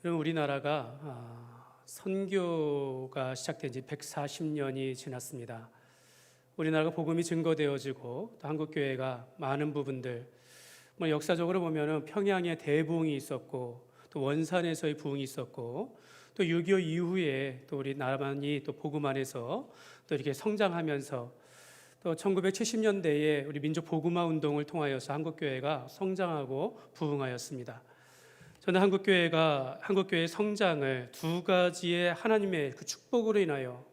여러분, 우리나라가 선교가 시작된 지 140년이 지났습니다. 우리나라가 복음이 증거되어지고 또 한국교회가 많은 부분들, 역사적으로 보면은 평양에 대부흥이 있었고 또 원산에서의 부흥이 있었고 또 6.25 이후에 또 우리 나라만이 또 복음 안에서 또 이렇게 성장하면서 또 1970년대에 우리 민족 복음화 운동을 통하여서 한국교회가 성장하고 부흥하였습니다. 저는 한국교회의 성장을 두 가지의 하나님의 그 축복으로 인하여,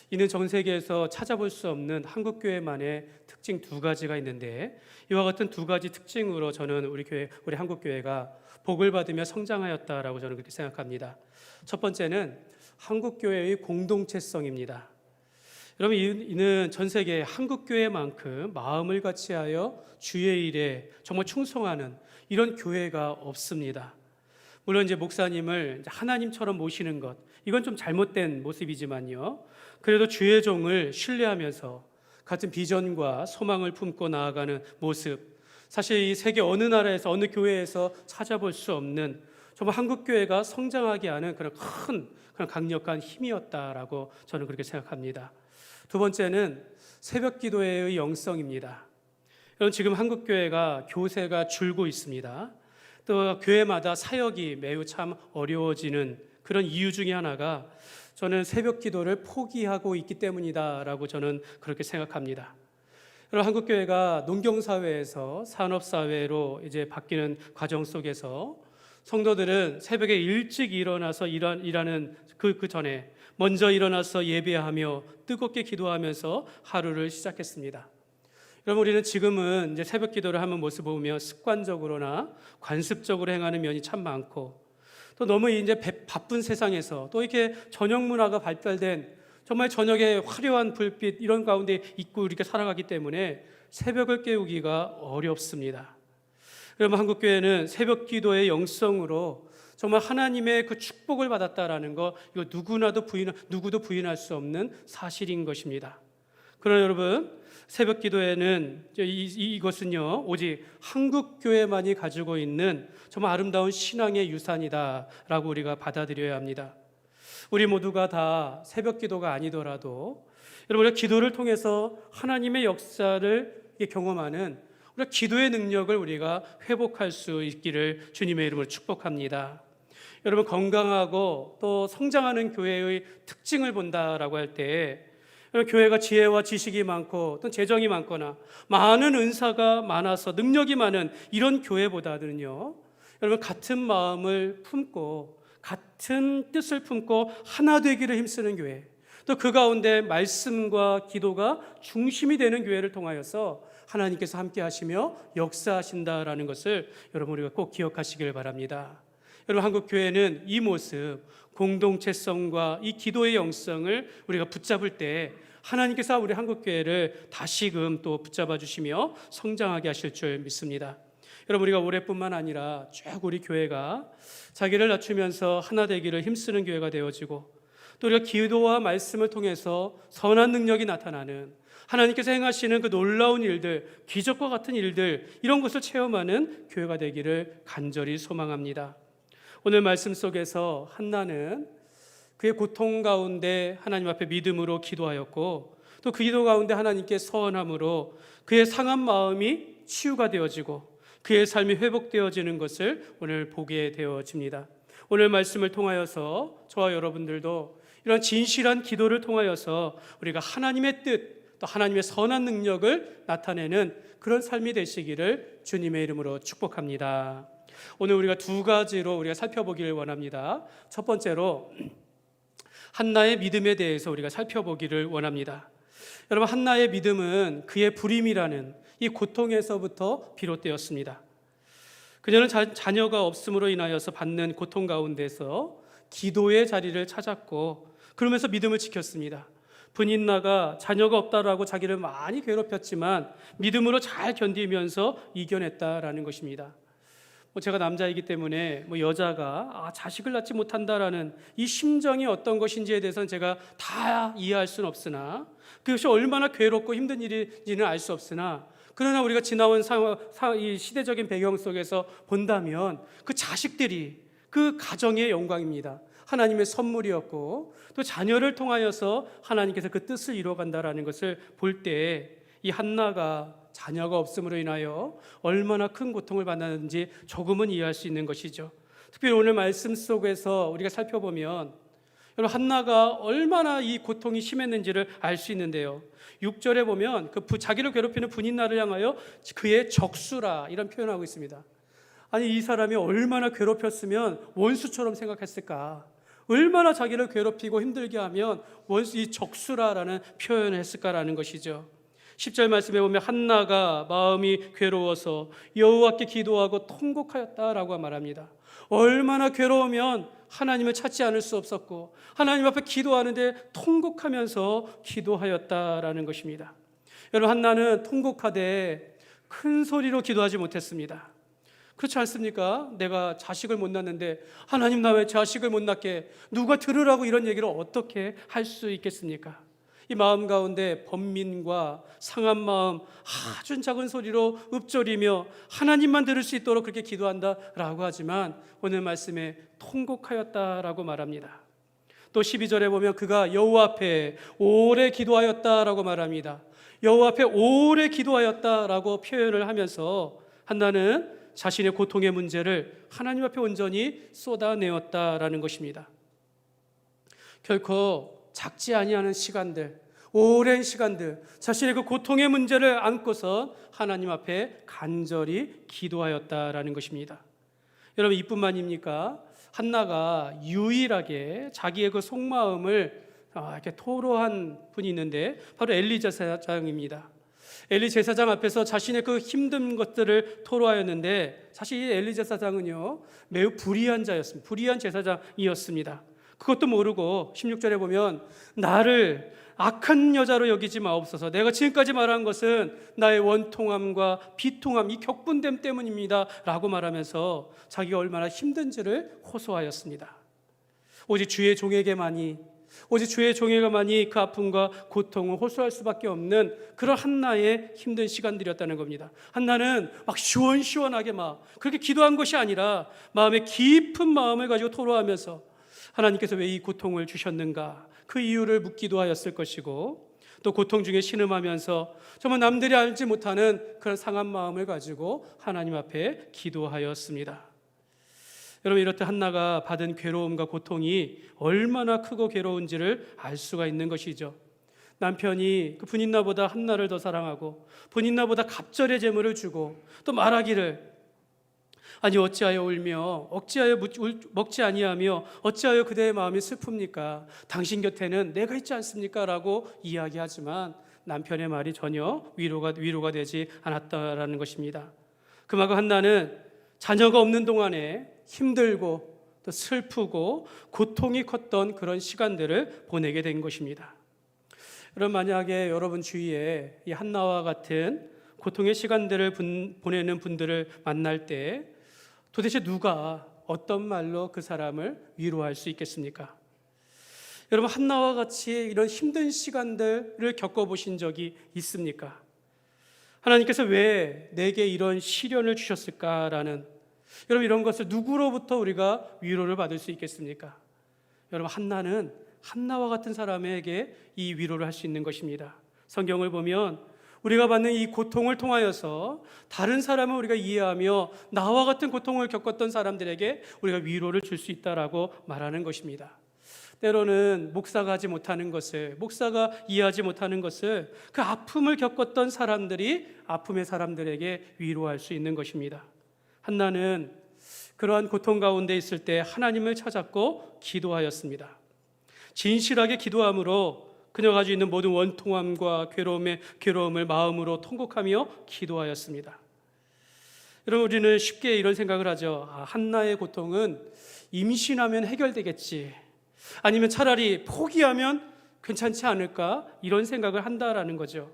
이는 전 세계에서 찾아볼 수 없는 한국교회만의 특징 두 가지가 있는데, 이와 같은 두 가지 특징으로 저는 우리 한국교회가 복을 받으며 성장하였다라고 저는 그렇게 생각합니다. 첫 번째는 한국교회의 공동체성입니다. 여러분, 이는 전 세계 한국교회만큼 마음을 같이하여 주의 일에 정말 충성하는 이런 교회가 없습니다. 물론 이제 목사님을 하나님처럼 모시는 것, 이건 좀 잘못된 모습이지만요, 그래도 주의 종을 신뢰하면서 같은 비전과 소망을 품고 나아가는 모습, 사실 이 세계 어느 나라에서 어느 교회에서 찾아볼 수 없는 정말 한국교회가 성장하게 하는 그런 강력한 힘이었다라고 저는 그렇게 생각합니다. 두 번째는 새벽 기도회의 영성입니다. 여러분, 지금 한국교회가 교세가 줄고 있습니다. 또 교회마다 사역이 매우 참 어려워지는 그런 이유 중에 하나가 저는 새벽 기도를 포기하고 있기 때문이다라고 저는 그렇게 생각합니다. 여러분, 한국교회가 농경사회에서 산업사회로 이제 바뀌는 과정 속에서 성도들은 새벽에 일찍 일어나서 일하는 그 전에 먼저 일어나서 예배하며 뜨겁게 기도하면서 하루를 시작했습니다. 여러분, 우리는 지금은 이제 새벽 기도를 하는 모습 보면 습관적으로나 관습적으로 행하는 면이 참 많고, 또 너무 이제 바쁜 세상에서 또 이렇게 저녁 문화가 발달된 정말 저녁에 화려한 불빛 이런 가운데 있고 이렇게 살아가기 때문에 새벽을 깨우기가 어렵습니다. 여러분, 한국교회는 새벽 기도의 영성으로 정말 하나님의 그 축복을 받았다라는 거, 이거 누구도 부인할 수 없는 사실인 것입니다. 그러나 여러분, 새벽 기도에는 이것은요, 오직 한국교회만이 가지고 있는 정말 아름다운 신앙의 유산이다라고 우리가 받아들여야 합니다. 우리 모두가 다 새벽 기도가 아니더라도 여러분, 우리가 기도를 통해서 하나님의 역사를 경험하는 우리가 기도의 능력을 우리가 회복할 수 있기를 주님의 이름으로 축복합니다. 여러분, 건강하고 또 성장하는 교회의 특징을 본다라고 할 때, 교회가 지혜와 지식이 많고 또 재정이 많거나 많은 은사가 많아서 능력이 많은 이런 교회보다는요, 여러분, 같은 마음을 품고 같은 뜻을 품고 하나 되기를 힘쓰는 교회, 또 그 가운데 말씀과 기도가 중심이 되는 교회를 통하여서 하나님께서 함께 하시며 역사하신다라는 것을 여러분, 우리가 꼭 기억하시길 바랍니다. 여러분, 한국교회는 이 모습, 공동체성과 이 기도의 영성을 우리가 붙잡을 때 하나님께서 우리 한국교회를 다시금 또 붙잡아 주시며 성장하게 하실 줄 믿습니다. 여러분, 우리가 올해뿐만 아니라 쭉 우리 교회가 자기를 낮추면서 하나 되기를 힘쓰는 교회가 되어지고, 또 우리가 기도와 말씀을 통해서 선한 능력이 나타나는 하나님께서 행하시는 그 놀라운 일들, 기적과 같은 일들, 이런 것을 체험하는 교회가 되기를 간절히 소망합니다. 오늘 말씀 속에서 한나는 그의 고통 가운데 하나님 앞에 믿음으로 기도하였고, 또 그 기도 가운데 하나님께 서원함으로 그의 상한 마음이 치유가 되어지고 그의 삶이 회복되어지는 것을 오늘 보게 되어집니다. 오늘 말씀을 통하여서 저와 여러분들도 이런 진실한 기도를 통하여서 우리가 하나님의 뜻, 또 하나님의 선한 능력을 나타내는 그런 삶이 되시기를 주님의 이름으로 축복합니다. 오늘 우리가 두 가지로 우리가 살펴보기를 원합니다. 첫 번째로 한나의 믿음에 대해서 우리가 살펴보기를 원합니다. 여러분, 한나의 믿음은 그의 불임이라는 이 고통에서부터 비롯되었습니다. 그녀는 자녀가 없음으로 인하여서 받는 고통 가운데서 기도의 자리를 찾았고, 그러면서 믿음을 지켰습니다. 분인나가 자녀가 없다라고 자기를 많이 괴롭혔지만 믿음으로 잘 견디면서 이겨냈다라는 것입니다. 제가 남자이기 때문에 여자가 자식을 낳지 못한다라는 이 심정이 어떤 것인지에 대해서는 제가 다 이해할 수는 없으나, 그것이 얼마나 괴롭고 힘든 일인지는 알 수 없으나, 그러나 우리가 지나온 이 시대적인 배경 속에서 본다면 그 자식들이, 그 그 가정의 영광입니다. 하나님의 선물이었고 또 자녀를 통하여서 하나님께서 그 뜻을 이루어간다라는 것을 볼 때 이 한나가 자녀가 없음으로 인하여 얼마나 큰 고통을 받았는지 조금은 이해할 수 있는 것이죠. 특별히 오늘 말씀 속에서 우리가 살펴보면 여러분 한나가 얼마나 이 고통이 심했는지를 알 수 있는데요. 6절에 보면 자기를 괴롭히는 분인나를 향하여 그의 적수라 이런 표현을 하고 있습니다. 아니 이 사람이 얼마나 괴롭혔으면 원수처럼 생각했을까? 얼마나 자기를 괴롭히고 힘들게 하면 원수 이 적수라라는 표현을 했을까라는 것이죠. 10절 말씀에 보면 한나가 마음이 괴로워서 여호와께 기도하고 통곡하였다라고 말합니다. 얼마나 괴로우면 하나님을 찾지 않을 수 없었고 하나님 앞에 기도하는데 통곡하면서 기도하였다라는 것입니다. 여러분 한나는 통곡하되 큰 소리로 기도하지 못했습니다. 그렇지 않습니까? 내가 자식을 못 낳는데 하나님 나 왜 자식을 못 낳게 누가 들으라고 이런 얘기를 어떻게 할 수 있겠습니까? 이 마음 가운데 번민과 상한 마음 아주 작은 소리로 읊조리며 하나님만 들을 수 있도록 그렇게 기도한다라고 하지만 오늘 말씀에 통곡하였다라고 말합니다. 또 12절에 보면 그가 여호와 앞에 오래 기도하였다라고 말합니다. 여호와 앞에 오래 기도하였다라고 표현을 하면서 한나는 자신의 고통의 문제를 하나님 앞에 온전히 쏟아내었다라는 것입니다. 결코 작지 아니하는 시간들, 오랜 시간들, 자신의 그 고통의 문제를 안고서 하나님 앞에 간절히 기도하였다라는 것입니다. 여러분 이뿐만입니까? 한나가 유일하게 자기의 그 속마음을 이렇게 토로한 분이 있는데 바로 엘리 제사장입니다. 엘리 제사장 앞에서 자신의 그 힘든 것들을 토로하였는데 사실 이 엘리 제사장은요 매우 불의한 자였습니다. 불의한 제사장이었습니다. 그것도 모르고 16절에 보면 나를 악한 여자로 여기지 마옵소서. 내가 지금까지 말한 것은 나의 원통함과 비통함, 이 격분됨 때문입니다 라고 말하면서 자기가 얼마나 힘든지를 호소하였습니다. 오직 주의 종에게만이 그 아픔과 고통을 호소할 수밖에 없는 그런 한나의 힘든 시간들이었다는 겁니다. 한나는 막 시원시원하게 막 그렇게 기도한 것이 아니라 마음의 깊은 마음을 가지고 토로하면서 하나님께서 왜 이 고통을 주셨는가 그 이유를 묻기도 하였을 것이고 또 고통 중에 신음하면서 정말 남들이 알지 못하는 그런 상한 마음을 가지고 하나님 앞에 기도하였습니다. 여러분 이렇듯 한나가 받은 괴로움과 고통이 얼마나 크고 괴로운지를 알 수가 있는 것이죠. 남편이 그 분인나보다 한나를 더 사랑하고 분인나보다 갑절의 제물을 주고 또 말하기를 아니 어찌하여 울며 어찌하여 먹지 아니하며 어찌하여 그대의 마음이 슬픕니까? 당신 곁에는 내가 있지 않습니까? 라고 이야기하지만 남편의 말이 전혀 위로가 되지 않았다라는 것입니다. 그만큼 한나는 자녀가 없는 동안에 힘들고 또 슬프고 고통이 컸던 그런 시간들을 보내게 된 것입니다. 여러분 만약에 여러분 주위에 이 한나와 같은 고통의 시간들을 보내는 분들을 만날 때 도대체 누가 어떤 말로 그 사람을 위로할 수 있겠습니까? 여러분 한나와 같이 이런 힘든 시간들을 겪어보신 적이 있습니까? 하나님께서 왜 내게 이런 시련을 주셨을까라는 여러분 이런 것을 누구로부터 우리가 위로를 받을 수 있겠습니까? 여러분 한나는 한나와 같은 사람에게 이 위로를 할 수 있는 것입니다. 성경을 보면 우리가 받는 이 고통을 통하여서 다른 사람을 우리가 이해하며 나와 같은 고통을 겪었던 사람들에게 우리가 위로를 줄 수 있다라고 말하는 것입니다. 때로는 목사가 하지 못하는 것을, 목사가 이해하지 못하는 것을 그 아픔을 겪었던 사람들이 아픔의 사람들에게 위로할 수 있는 것입니다. 한나는 그러한 고통 가운데 있을 때 하나님을 찾았고 기도하였습니다. 진실하게 기도함으로 그녀가 가지고 있는 모든 원통함과 괴로움을 마음으로 통곡하며 기도하였습니다. 여러분 우리는 쉽게 이런 생각을 하죠. 한나의 고통은 임신하면 해결되겠지, 아니면 차라리 포기하면 괜찮지 않을까, 이런 생각을 한다라는 거죠.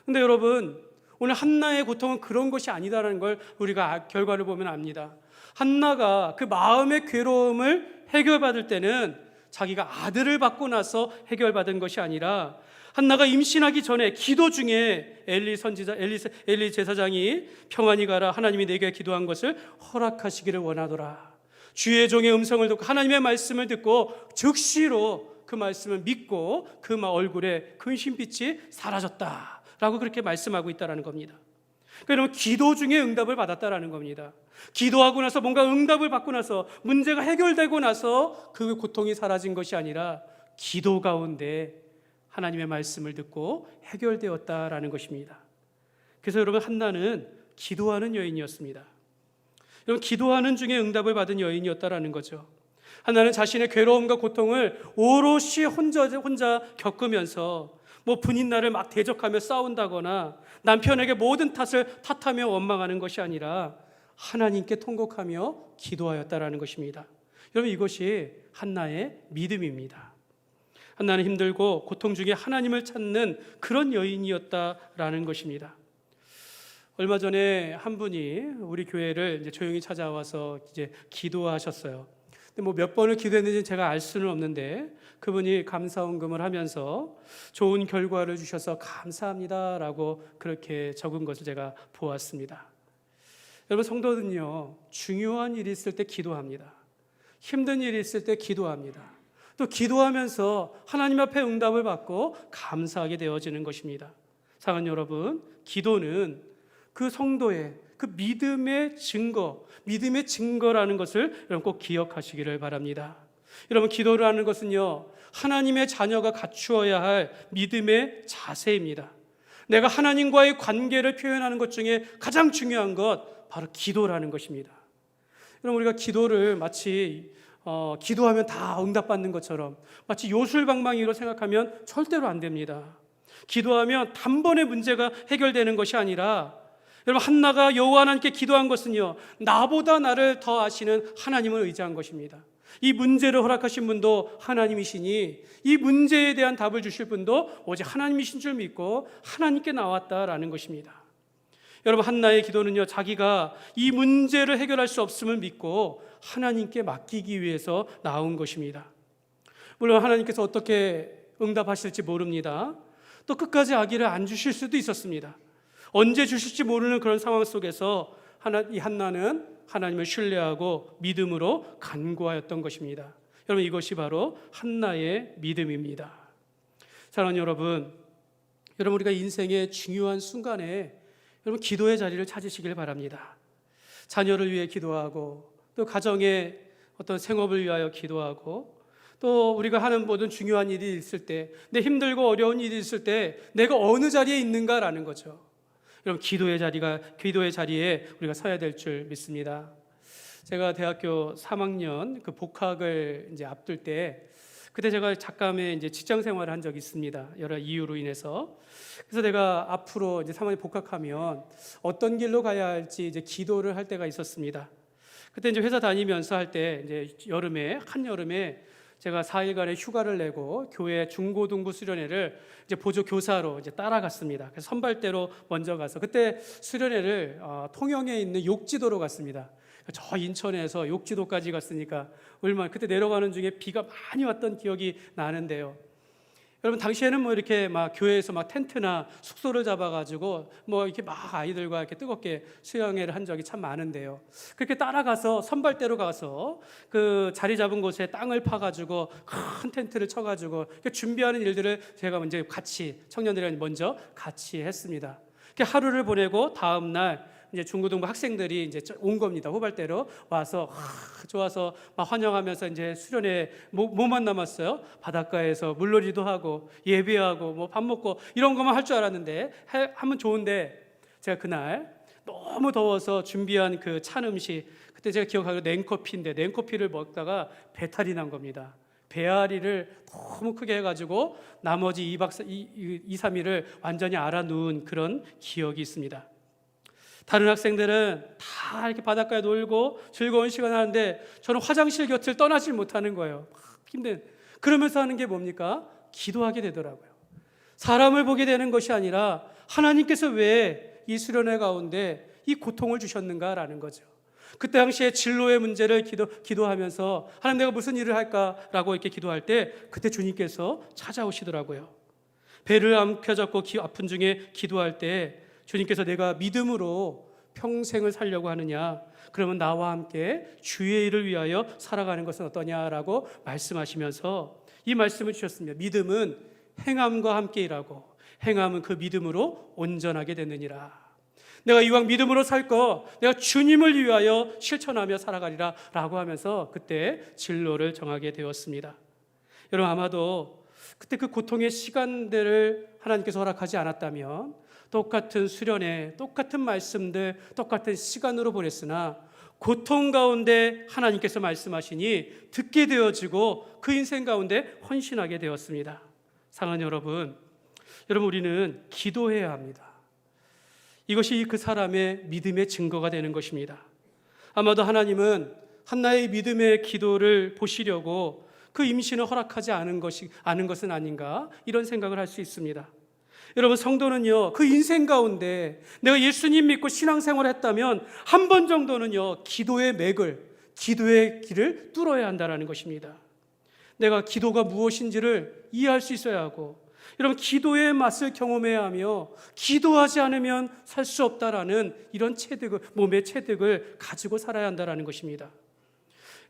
근데 여러분 오늘 한나의 고통은 그런 것이 아니다라는 걸 우리가 결과를 보면 압니다. 한나가 그 마음의 괴로움을 해결받을 때는 자기가 아들을 받고 나서 해결받은 것이 아니라 한나가 임신하기 전에 기도 중에 엘리 제사장이 평안히 가라 하나님이 내게 기도한 것을 허락하시기를 원하더라. 주의 종의 음성을 듣고 하나님의 말씀을 듣고 즉시로 그 말씀을 믿고 그 얼굴에 근심빛이 사라졌다라고 그렇게 말씀하고 있다는 겁니다. 그러면 기도 중에 응답을 받았다라는 겁니다. 기도하고 나서 뭔가 응답을 받고 나서 문제가 해결되고 나서 그 고통이 사라진 것이 아니라 기도 가운데 하나님의 말씀을 듣고 해결되었다라는 것입니다. 그래서 여러분, 한나는 기도하는 여인이었습니다. 여러분, 기도하는 중에 응답을 받은 여인이었다라는 거죠. 한나는 자신의 괴로움과 고통을 오롯이 혼자 겪으면서 분인나를 막 대적하며 싸운다거나 남편에게 모든 탓을 탓하며 원망하는 것이 아니라 하나님께 통곡하며 기도하였다라는 것입니다. 여러분, 이것이 한나의 믿음입니다. 한나는 힘들고 고통 중에 하나님을 찾는 그런 여인이었다라는 것입니다. 얼마 전에 한 분이 우리 교회를 이제 조용히 찾아와서 이제 기도하셨어요. 근데 몇 번을 기도했는지 제가 알 수는 없는데 그분이 감사원금을 하면서 좋은 결과를 주셔서 감사합니다라고 그렇게 적은 것을 제가 보았습니다. 여러분, 성도는요, 중요한 일이 있을 때 기도합니다. 힘든 일이 있을 때 기도합니다. 또 기도하면서 하나님 앞에 응답을 받고 감사하게 되어지는 것입니다. 사랑하는 여러분, 기도는 그 성도의 그 믿음의 증거라는 것을 여러분 꼭 기억하시기를 바랍니다. 여러분, 기도라는 것은요, 하나님의 자녀가 갖추어야 할 믿음의 자세입니다. 내가 하나님과의 관계를 표현하는 것 중에 가장 중요한 것 바로 기도라는 것입니다. 여러분, 우리가 기도를 마치 기도하면 다 응답받는 것처럼 마치 요술방망이로 생각하면 절대로 안 됩니다. 기도하면 단번에 문제가 해결되는 것이 아니라, 여러분, 한나가 여호와 하나님께 기도한 것은요, 나보다 나를 더 아시는 하나님을 의지한 것입니다. 이 문제를 허락하신 분도 하나님이시니 이 문제에 대한 답을 주실 분도 오직 하나님이신 줄 믿고 하나님께 나왔다라는 것입니다. 여러분, 한나의 기도는요, 자기가 이 문제를 해결할 수 없음을 믿고 하나님께 맡기기 위해서 나온 것입니다. 물론 하나님께서 어떻게 응답하실지 모릅니다. 또 끝까지 아기를 안 주실 수도 있었습니다. 언제 주실지 모르는 그런 상황 속에서 이 한나는 하나님을 신뢰하고 믿음으로 간구하였던 것입니다. 여러분, 이것이 바로 한나의 믿음입니다. 사랑하는 여러분, 우리가 인생의 중요한 순간에 여러분 기도의 자리를 찾으시길 바랍니다. 자녀를 위해 기도하고, 또 가정의 어떤 생업을 위하여 기도하고, 또 우리가 하는 모든 중요한 일이 있을 때, 내 힘들고 어려운 일이 있을 때 내가 어느 자리에 있는가라는 거죠. 여러분, 기도의 자리에 우리가 서야 될 줄 믿습니다. 제가 대학교 3학년 그 복학을 이제 앞둘 때, 그때 제가 잠깐의 이제 직장 생활을 한 적이 있습니다. 여러 이유로 인해서. 그래서 내가 앞으로 이제 3학년 복학하면 어떤 길로 가야 할지 이제 기도를 할 때가 있었습니다. 그때 이제 회사 다니면서 할 때 이제 한여름에 제가 4일간의 휴가를 내고 교회 중고등부 수련회를 이제 보조 교사로 이제 따라갔습니다. 그래서 선발대로 먼저 가서 그때 수련회를 통영에 있는 욕지도로 갔습니다. 저 인천에서 욕지도까지 갔으니까 그때 내려가는 중에 비가 많이 왔던 기억이 나는데요. 여러분, 당시에는 이렇게 교회에서 텐트나 숙소를 잡아가지고 이렇게 아이들과 이렇게 뜨겁게 수영회를 한 적이 참 많은데요. 그렇게 따라가서 선발대로 가서 그 자리 잡은 곳에 땅을 파가지고 큰 텐트를 쳐가지고 준비하는 일들을 제가 청년들이랑 먼저 같이 했습니다. 하루를 보내고 다음 날 이제 중고등부 학생들이 이제 온 겁니다. 후발대로 와서 좋아서 환영하면서 이제 수련회 뭐만 남았어요? 바닷가에서 물놀이도 하고 예배하고 밥 먹고 이런 것만 할 줄 알았는데 하면 좋은데, 제가 그날 너무 더워서 준비한 그 찬 음식, 그때 제가 기억하기로 냉커피인데 냉커피를 먹다가 배탈이 난 겁니다. 배앓이를 너무 크게 해가지고 나머지 2, 3일을 완전히 알아누운 그런 기억이 있습니다. 다른 학생들은 다 이렇게 바닷가에 놀고 즐거운 시간 하는데 저는 화장실 곁을 떠나질 못하는 거예요. 그러면서 하는 게 뭡니까? 기도하게 되더라고요. 사람을 보게 되는 것이 아니라 하나님께서 왜 이 수련회 가운데 이 고통을 주셨는가라는 거죠. 그때 당시에 진로의 문제를 기도하면서 하나님, 내가 무슨 일을 할까라고 이렇게 기도할 때 그때 주님께서 찾아오시더라고요. 배를 안 펴잡고 아픈 중에 기도할 때 주님께서 내가 믿음으로 평생을 살려고 하느냐, 그러면 나와 함께 주의 일을 위하여 살아가는 것은 어떠냐라고 말씀하시면서 이 말씀을 주셨습니다. 믿음은 행함과 함께 일하고 행함은 그 믿음으로 온전하게 되느니라. 내가 이왕 믿음으로 살 거 내가 주님을 위하여 실천하며 살아가리라 라고 하면서 그때 진로를 정하게 되었습니다. 여러분, 아마도 그때 그 고통의 시간들을 하나님께서 허락하지 않았다면 똑같은 수련회, 똑같은 말씀들, 똑같은 시간으로 보냈으나 고통 가운데 하나님께서 말씀하시니 듣게 되어지고 그 인생 가운데 헌신하게 되었습니다. 사랑하는 여러분, 우리는 기도해야 합니다. 이것이 그 사람의 믿음의 증거가 되는 것입니다. 아마도 하나님은 한나의 믿음의 기도를 보시려고 그 임신을 허락하지 않은 것은 아닌가, 이런 생각을 할 수 있습니다. 여러분, 성도는요, 그 인생 가운데 내가 예수님 믿고 신앙생활을 했다면 한 번 정도는요, 기도의 맥을, 기도의 길을 뚫어야 한다는 것입니다. 내가 기도가 무엇인지를 이해할 수 있어야 하고, 여러분, 기도의 맛을 경험해야 하며 기도하지 않으면 살 수 없다라는 이런 몸의 체득을 가지고 살아야 한다는 것입니다.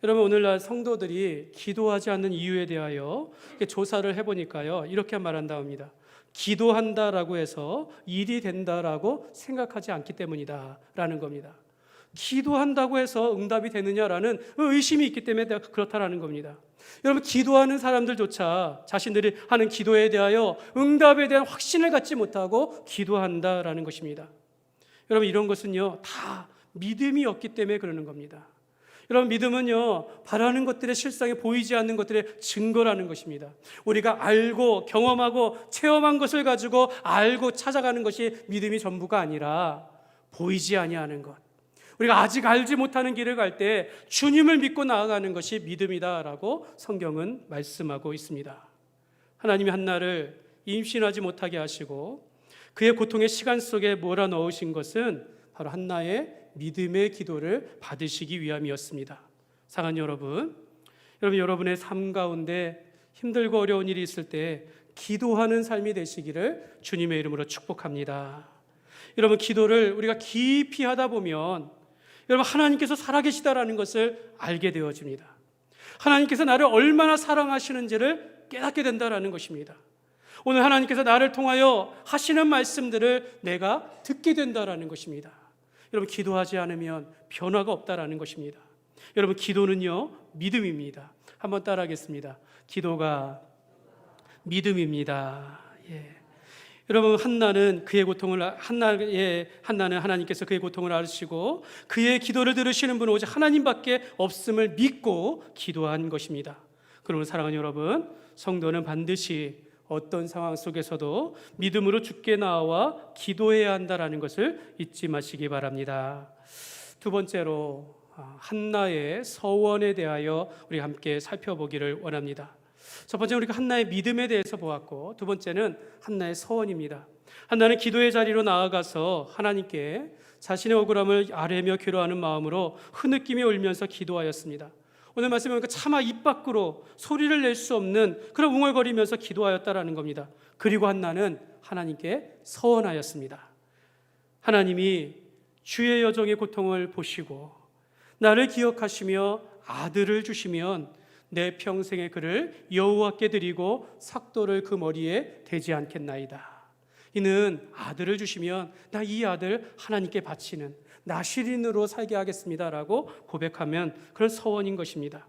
여러분, 오늘날 성도들이 기도하지 않는 이유에 대하여 조사를 해보니까요, 이렇게 말한다 합니다. 기도한다라고 해서 일이 된다라고 생각하지 않기 때문이다라는 겁니다. 기도한다고 해서 응답이 되느냐라는 의심이 있기 때문에 그렇다라는 겁니다. 여러분, 기도하는 사람들조차 자신들이 하는 기도에 대하여 응답에 대한 확신을 갖지 못하고 기도한다라는 것입니다. 여러분, 이런 것은요, 다 믿음이 없기 때문에 그러는 겁니다. 여러분, 믿음은요, 바라는 것들의 실상에 보이지 않는 것들의 증거라는 것입니다. 우리가 알고 경험하고 체험한 것을 가지고 알고 찾아가는 것이 믿음이 전부가 아니라 보이지 아니하는 것, 우리가 아직 알지 못하는 길을 갈 때 주님을 믿고 나아가는 것이 믿음이다라고 성경은 말씀하고 있습니다. 하나님이 한나를 임신하지 못하게 하시고 그의 고통의 시간 속에 몰아넣으신 것은 바로 한나의 믿음의 기도를 받으시기 위함이었습니다. 사랑하는 여러분, 여러분의 삶 가운데 힘들고 어려운 일이 있을 때 기도하는 삶이 되시기를 주님의 이름으로 축복합니다. 여러분, 기도를 우리가 깊이 하다 보면 여러분, 하나님께서 살아계시다라는 것을 알게 되어집니다. 하나님께서 나를 얼마나 사랑하시는지를 깨닫게 된다라는 것입니다. 오늘 하나님께서 나를 통하여 하시는 말씀들을 내가 듣게 된다라는 것입니다. 여러분, 기도하지 않으면 변화가 없다라는 것입니다. 여러분, 기도는요, 믿음입니다. 한번 따라하겠습니다. 기도가 믿음입니다. 예. 여러분, 한나는 하나님께서 그의 고통을 아시고 그의 기도를 들으시는 분은 오직 하나님밖에 없음을 믿고 기도한 것입니다. 그러면 사랑하는 여러분, 성도는 반드시 어떤 상황 속에서도 믿음으로 주께 나와 기도해야 한다는 것을 잊지 마시기 바랍니다. 두 번째로 한나의 서원에 대하여 우리 함께 살펴보기를 원합니다. 첫 번째는 우리가 한나의 믿음에 대해서 보았고, 두 번째는 한나의 서원입니다. 한나는 기도의 자리로 나아가서 하나님께 자신의 억울함을 아뢰며 괴로워하는 마음으로 흐느끼며 울면서 기도하였습니다. 오늘 말씀에 보니까 차마 입 밖으로 소리를 낼 수 없는 그런 웅얼거리면서 기도하였다라는 겁니다. 그리고 한나는 하나님께 서원하였습니다. 하나님이 주의 여종의 고통을 보시고 나를 기억하시며 아들을 주시면 내 평생의 그를 여호와께 드리고 삭도를 그 머리에 대지 않겠나이다. 이는 아들을 주시면 나 이 아들 하나님께 바치는 나시린으로 살게 하겠습니다라고 고백하면 그런 서원인 것입니다.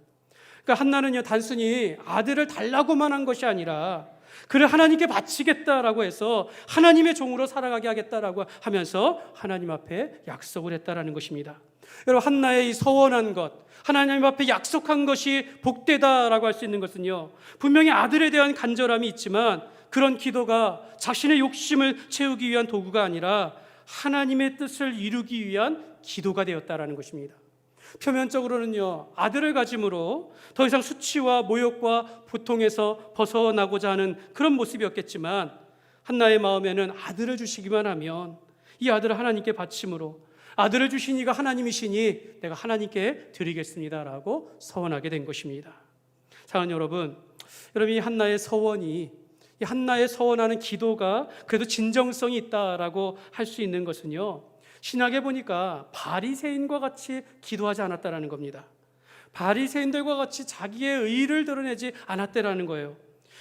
그러니까 한나는요, 단순히 아들을 달라고만 한 것이 아니라 그를 하나님께 바치겠다라고 해서 하나님의 종으로 살아가게 하겠다라고 하면서 하나님 앞에 약속을 했다라는 것입니다. 여러분, 한나의 이 서원한 것, 하나님 앞에 약속한 것이 복되다라고 할 수 있는 것은요, 분명히 아들에 대한 간절함이 있지만 그런 기도가 자신의 욕심을 채우기 위한 도구가 아니라 하나님의 뜻을 이루기 위한 기도가 되었다라는 것입니다. 표면적으로는요, 아들을 가짐으로 더 이상 수치와 모욕과 고통에서 벗어나고자 하는 그런 모습이었겠지만 한나의 마음에는 아들을 주시기만 하면 이 아들을 하나님께 바침으로 아들을 주신 이가 하나님이시니 내가 하나님께 드리겠습니다라고 서원하게 된 것입니다. 사랑하는 여러분, 이 한나의 서원이, 이 한나의 서원하는 기도가 그래도 진정성이 있다라고 할 수 있는 것은요, 신약에 보니까 바리새인과 같이 기도하지 않았다라는 겁니다. 바리새인들과 같이 자기의 의를 드러내지 않았다라는 거예요.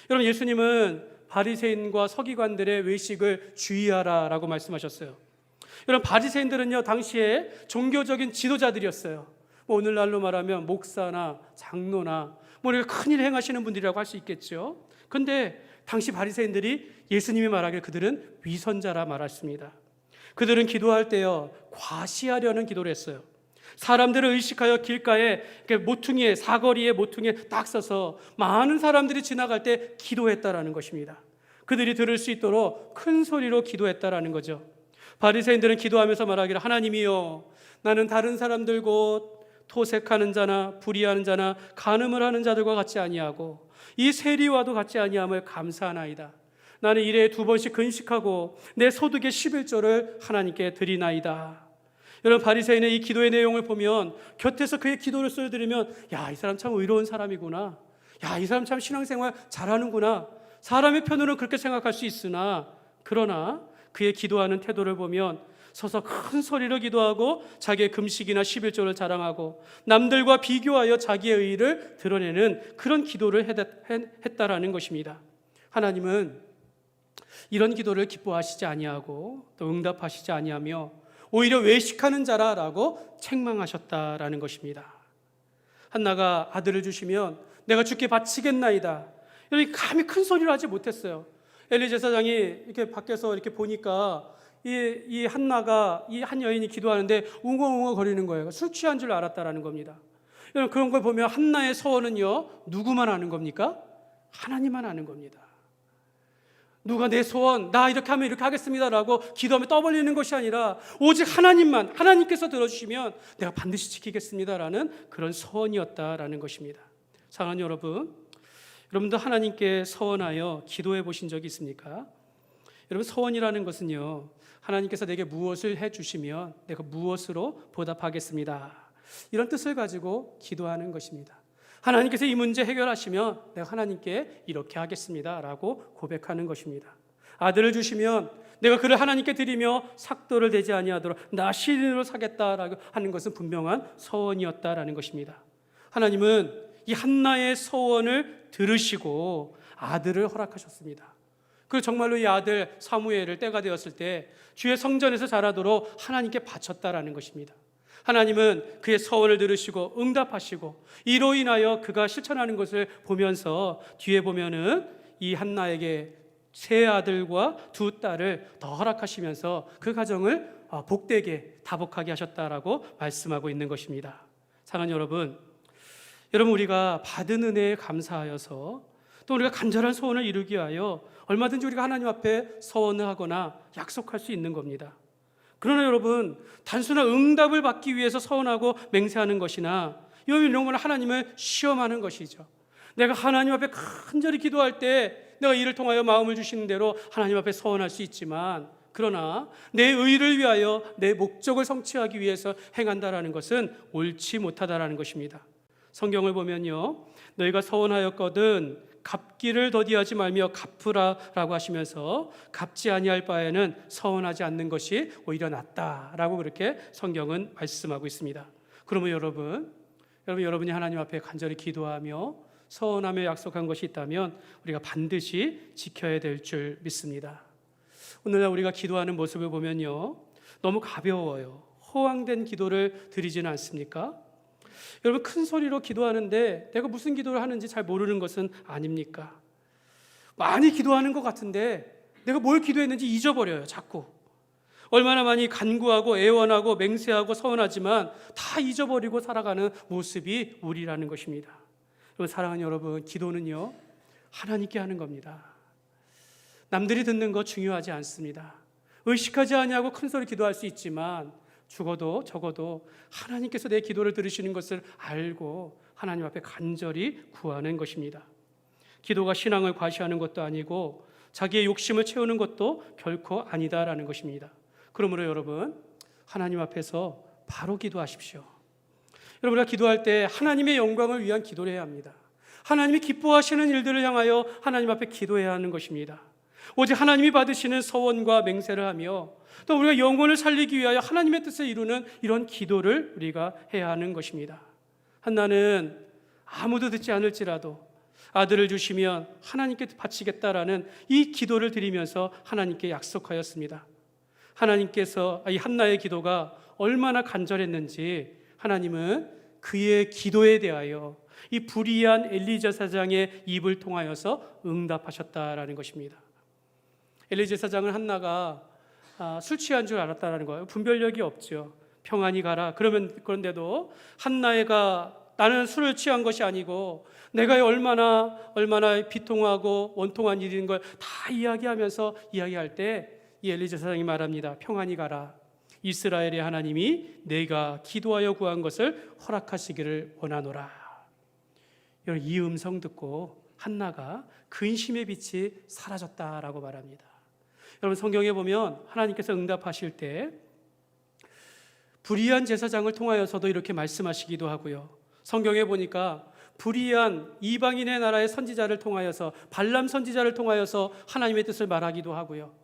여러분, 예수님은 바리새인과 서기관들의 외식을 주의하라라고 말씀하셨어요. 여러분, 바리새인들은요 당시에 종교적인 지도자들이었어요. 오늘날로 말하면 목사나 장로나 이렇게 큰일 행하시는 분들이라고 할 수 있겠죠. 그런데 당시 바리새인들이 예수님이 말하길 그들은 위선자라 말했습니다. 그들은 기도할 때요 과시하려는 기도를 했어요. 사람들을 의식하여 길가에 모퉁이에, 사거리에 모퉁이에 딱 서서 많은 사람들이 지나갈 때 기도했다라는 것입니다. 그들이 들을 수 있도록 큰 소리로 기도했다라는 거죠. 바리새인들은 기도하면서 말하기를, 하나님이여, 나는 다른 사람들 곧 토색하는 자나 불의하는 자나 간음을 하는 자들과 같지 아니하고 이 세리와도 같지 아니함을 감사하나이다. 나는 일에 2번씩 근식하고 내 소득의 11조를 하나님께 드리나이다. 여러분, 바리새인의 이 기도의 내용을 보면 곁에서 그의 기도를 들으면 야, 이 사람 참 의로운 사람이구나, 야, 이 사람 참 신앙생활 잘하는구나, 사람의 편으로는 그렇게 생각할 수 있으나, 그러나 그의 기도하는 태도를 보면 서서 큰 소리로 기도하고 자기의 금식이나 11조를 자랑하고 남들과 비교하여 자기의 의를 드러내는 그런 기도를 했다라는 것입니다. 하나님은 이런 기도를 기뻐하시지 아니하고 또 응답하시지 아니하며 오히려 외식하는 자라라고 책망하셨다라는 것입니다. 한나가 아들을 주시면 내가 주께 바치겠나이다. 여러분, 감히 큰 소리를 하지 못했어요. 엘리 제사장이 이렇게 밖에서 이렇게 보니까 이 한나가, 이 한 여인이 기도하는데 웅엉웅엉 거리는 거예요. 술 취한 줄 알았다라는 겁니다. 여러분, 그런 걸 보면 한나의 소원은요 누구만 아는 겁니까? 하나님만 아는 겁니다. 누가 내 소원, 나 이렇게 하면 이렇게 하겠습니다라고 기도하며 떠벌리는 것이 아니라 오직 하나님만, 하나님께서 들어주시면 내가 반드시 지키겠습니다라는 그런 소원이었다라는 것입니다. 사랑하는 여러분, 여러분도 하나님께 서원하여 기도해 보신 적이 있습니까? 여러분, 서원이라는 것은요 하나님께서 내게 무엇을 해주시면 내가 무엇으로 보답하겠습니다, 이런 뜻을 가지고 기도하는 것입니다. 하나님께서 이 문제 해결하시면 내가 하나님께 이렇게 하겠습니다 라고 고백하는 것입니다. 아들을 주시면 내가 그를 하나님께 드리며 삭도를 대지 아니하도록 나 시인으로 사겠다라고 하는 것은 분명한 서원이었다라는 것입니다. 하나님은 이 한나의 서원을 들으시고 아들을 허락하셨습니다. 그 정말로 이 아들 사무엘을 때가 되었을 때 주의 성전에서 자라도록 하나님께 바쳤다라는 것입니다. 하나님은 그의 서원을 들으시고 응답하시고 이로 인하여 그가 실천하는 것을 보면서 뒤에 보면은 이 한나에게 세 아들과 두 딸을 더 허락하시면서 그 가정을 복되게 다복하게 하셨다라고 말씀하고 있는 것입니다. 사랑하는 여러분, 우리가 받은 은혜에 감사하여서 또 우리가 간절한 소원을 이루기 위하여 얼마든지 우리가 하나님 앞에 서원을 하거나 약속할 수 있는 겁니다. 그러나 여러분, 단순한 응답을 받기 위해서 서원하고 맹세하는 것이나 이런 건 하나님을 시험하는 것이죠. 내가 하나님 앞에 간절히 기도할 때 내가 이를 통하여 마음을 주시는 대로 하나님 앞에 서원할 수 있지만, 그러나 내 의를 위하여 내 목적을 성취하기 위해서 행한다라는 것은 옳지 못하다라는 것입니다. 성경을 보면요, 너희가 서원하였거든 갚기를 더디하지 말며 갚으라라고 하시면서 갚지 아니할 바에는 서원하지 않는 것이 오히려 낫다라고 그렇게 성경은 말씀하고 있습니다. 그러면 여러분이 하나님 앞에 간절히 기도하며 서원하며 약속한 것이 있다면 우리가 반드시 지켜야 될 줄 믿습니다. 오늘날 우리가 기도하는 모습을 보면요, 너무 가벼워요. 허황된 기도를 드리지는 않습니까? 여러분, 큰 소리로 기도하는데 내가 무슨 기도를 하는지 잘 모르는 것은 아닙니까? 많이 기도하는 것 같은데 내가 뭘 기도했는지 잊어버려요. 자꾸 얼마나 많이 간구하고 애원하고 맹세하고 서원하지만 다 잊어버리고 살아가는 모습이 우리라는 것입니다. 여러분, 사랑하는 여러분, 기도는요 하나님께 하는 겁니다. 남들이 듣는 거 중요하지 않습니다. 의식하지 아니하고 큰 소리 기도할 수 있지만 적어도 하나님께서 내 기도를 들으시는 것을 알고 하나님 앞에 간절히 구하는 것입니다. 기도가 신앙을 과시하는 것도 아니고 자기의 욕심을 채우는 것도 결코 아니다라는 것입니다. 그러므로 여러분, 하나님 앞에서 바로 기도하십시오. 여러분, 우리가 기도할 때 하나님의 영광을 위한 기도를 해야 합니다. 하나님이 기뻐하시는 일들을 향하여 하나님 앞에 기도해야 하는 것입니다. 오직 하나님이 받으시는 서원과 맹세를 하며 또 우리가 영혼을 살리기 위하여 하나님의 뜻을 이루는 이런 기도를 우리가 해야 하는 것입니다. 한나는 아무도 듣지 않을지라도 아들을 주시면 하나님께 바치겠다라는 이 기도를 드리면서 하나님께 약속하였습니다. 하나님께서 이 한나의 기도가 얼마나 간절했는지 하나님은 그의 기도에 대하여 이 불의한 엘리 제사장의 입을 통하여서 응답하셨다라는 것입니다. 엘리 제사장은 한나가 술 취한 줄 알았다라는 거예요. 분별력이 없죠. 평안히 가라. 그런데도 한나가 나는 술을 취한 것이 아니고 내가 얼마나 비통하고 원통한 일인 걸 다 이야기할 때 이 엘리 제사장이 말합니다. 평안히 가라. 이스라엘의 하나님이 내가 기도하여 구한 것을 허락하시기를 원하노라. 여러분, 이 음성 듣고 한나가 근심의 빛이 사라졌다라고 말합니다. 여러분, 성경에 보면 하나님께서 응답하실 때 불의한 제사장을 통하여서도 이렇게 말씀하시기도 하고요. 성경에 보니까 불의한 이방인의 나라의 선지자를 통하여서 발람 선지자를 통하여서 하나님의 뜻을 말하기도 하고요.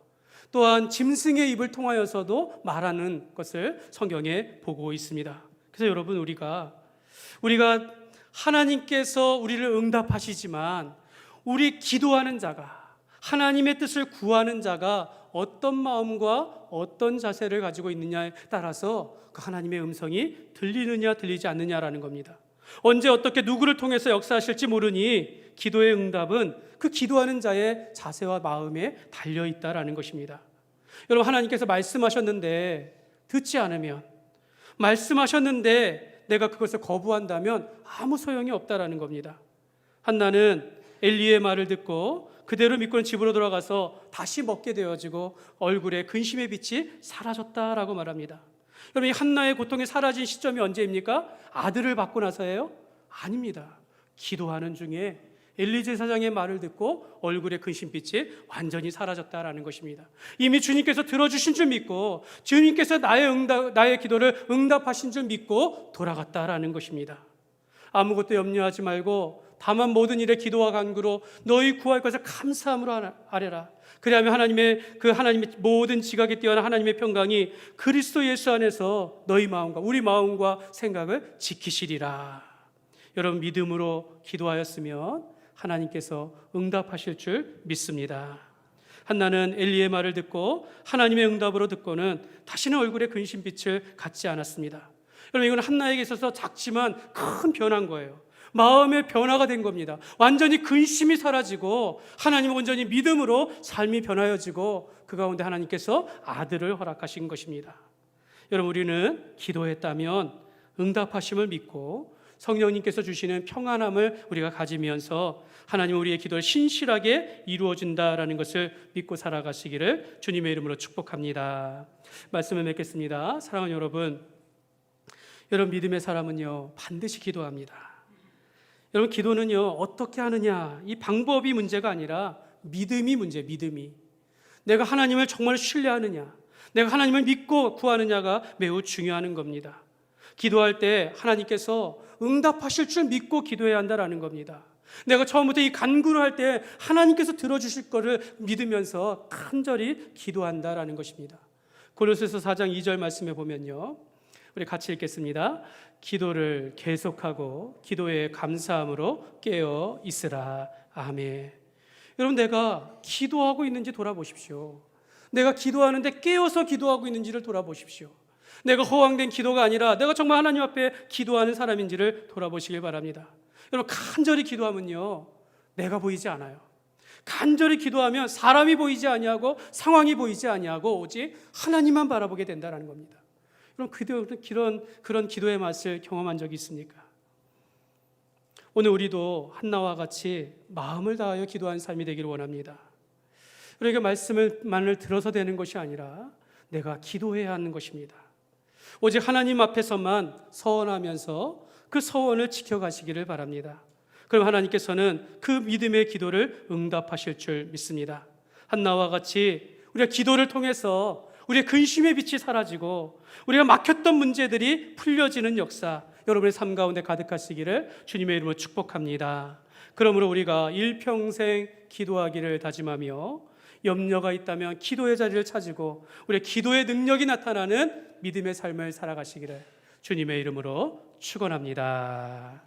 또한 짐승의 입을 통하여서도 말하는 것을 성경에 보고 있습니다. 그래서 여러분, 우리가 하나님께서 우리를 응답하시지만 우리 기도하는 자가, 하나님의 뜻을 구하는 자가 어떤 마음과 어떤 자세를 가지고 있느냐에 따라서 그 하나님의 음성이 들리느냐 들리지 않느냐라는 겁니다. 언제 어떻게 누구를 통해서 역사하실지 모르니 기도의 응답은 그 기도하는 자의 자세와 마음에 달려있다라는 것입니다. 여러분, 하나님께서 말씀하셨는데 듣지 않으면, 말씀하셨는데 내가 그것을 거부한다면 아무 소용이 없다라는 겁니다. 한나는 엘리의 말을 듣고 그대로 믿고는 집으로 돌아가서 다시 먹게 되어지고 얼굴에 근심의 빛이 사라졌다라고 말합니다. 여러분, 이 한나의 고통이 사라진 시점이 언제입니까? 아들을 받고 나서예요? 아닙니다. 기도하는 중에 엘리 제사장의 말을 듣고 얼굴의 근심빛이 완전히 사라졌다라는 것입니다. 이미 주님께서 들어주신 줄 믿고 주님께서 나의 기도를 응답하신 줄 믿고 돌아갔다라는 것입니다. 아무것도 염려하지 말고 다만 모든 일에 기도와 간구로 너희 구할 것을 감사함으로 아뢰라. 그리하면 하나님의 모든 지각에 뛰어난 하나님의 평강이 그리스도 예수 안에서 너희 마음과 우리 마음과 생각을 지키시리라. 여러분, 믿음으로 기도하였으면 하나님께서 응답하실 줄 믿습니다. 한나는 엘리의 말을 듣고 하나님의 응답으로 듣고는 다시는 얼굴에 근심빛을 갖지 않았습니다. 여러분, 이건 한나에게 있어서 작지만 큰 변화인 거예요. 마음의 변화가 된 겁니다. 완전히 근심이 사라지고 하나님을 온전히 믿음으로 삶이 변화여지고 그 가운데 하나님께서 아들을 허락하신 것입니다. 여러분, 우리는 기도했다면 응답하심을 믿고 성령님께서 주시는 평안함을 우리가 가지면서 하나님 우리의 기도를 신실하게 이루어준다라는 것을 믿고 살아가시기를 주님의 이름으로 축복합니다. 말씀을 맺겠습니다. 사랑하는 여러분, 믿음의 사람은요 반드시 기도합니다. 여러분, 기도는요 어떻게 하느냐, 이 방법이 문제가 아니라 믿음이 문제. 믿음이 내가 하나님을 정말 신뢰하느냐, 내가 하나님을 믿고 구하느냐가 매우 중요한 겁니다. 기도할 때 하나님께서 응답하실 줄 믿고 기도해야 한다라는 겁니다. 내가 처음부터 이 간구를 할 때 하나님께서 들어주실 것을 믿으면서 간절히 기도한다라는 것입니다. 고린도서 4장 2절 말씀에 보면요, 우리 같이 읽겠습니다. 기도를 계속하고 기도에 감사함으로 깨어 있으라. 아멘. 여러분, 내가 기도하고 있는지 돌아보십시오. 내가 기도하는데 깨어서 기도하고 있는지를 돌아보십시오. 내가 허황된 기도가 아니라 내가 정말 하나님 앞에 기도하는 사람인지를 돌아보시길 바랍니다. 여러분, 간절히 기도하면요 내가 보이지 않아요. 간절히 기도하면 사람이 보이지 아니하고 상황이 보이지 아니하고 오직 하나님만 바라보게 된다는 겁니다. 여러분, 그런 기도의 맛을 경험한 적이 있습니까? 오늘 우리도 한나와 같이 마음을 다하여 기도하는 삶이 되기를 원합니다. 그러니까 말씀을만을 들어서 되는 것이 아니라 내가 기도해야 하는 것입니다. 오직 하나님 앞에서만 서원하면서 그 서원을 지켜가시기를 바랍니다. 그럼 하나님께서는 그 믿음의 기도를 응답하실 줄 믿습니다. 한나와 같이 우리가 기도를 통해서 우리의 근심의 빛이 사라지고 우리가 막혔던 문제들이 풀려지는 역사, 여러분의 삶 가운데 가득하시기를 주님의 이름으로 축복합니다. 그러므로 우리가 일평생 기도하기를 다짐하며 염려가 있다면 기도의 자리를 찾고 우리의 기도의 능력이 나타나는 믿음의 삶을 살아가시기를 주님의 이름으로 축원합니다.